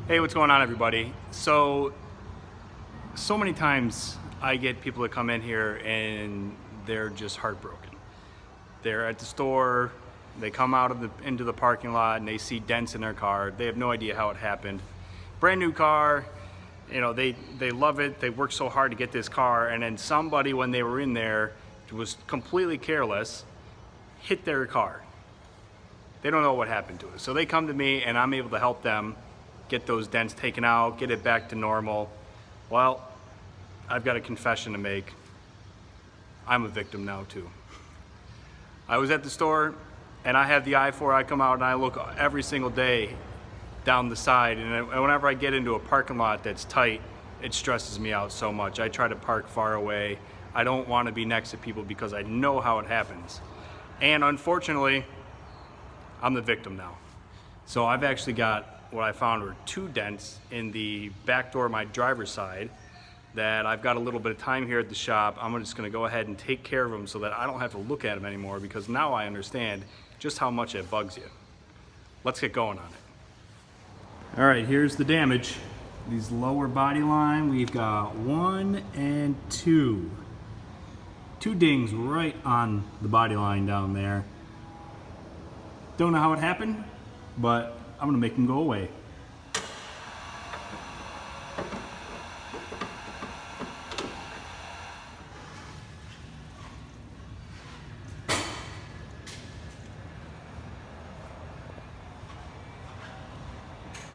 Hey, what's going on, everybody? So many times I get people that come in here and they're just heartbroken. They're at the store, they come out of into the parking lot and they see dents in their car. They have no idea how it happened. Brand new car, you know, they love it. They worked so hard to get this car, and then somebody, when they were in there, was completely careless, hit their car. They don't know what happened to it. So they come to me and I'm able to help them get those dents taken out, get it back to normal. Well, I've got a confession to make. I'm a victim now too. I was at the store and I have the I-4. I come out and I look every single day down the side, and whenever I get into a parking lot that's tight, it stresses me out so much. I try to park far away. I don't want to be next to people because I know how it happens. And unfortunately, I'm the victim now. So I've actually got what I found were 2 dents in the back door of my driver's side that I've got a little bit of time here at the shop. I'm just gonna go ahead and take care of them so that I don't have to look at them anymore, because now I understand just how much it bugs you. Let's get going on it. All right, here's the damage. These lower body line, we've got 1 and 2. 2 dings right on the body line down there. Don't know how it happened, but I'm gonna make them go away.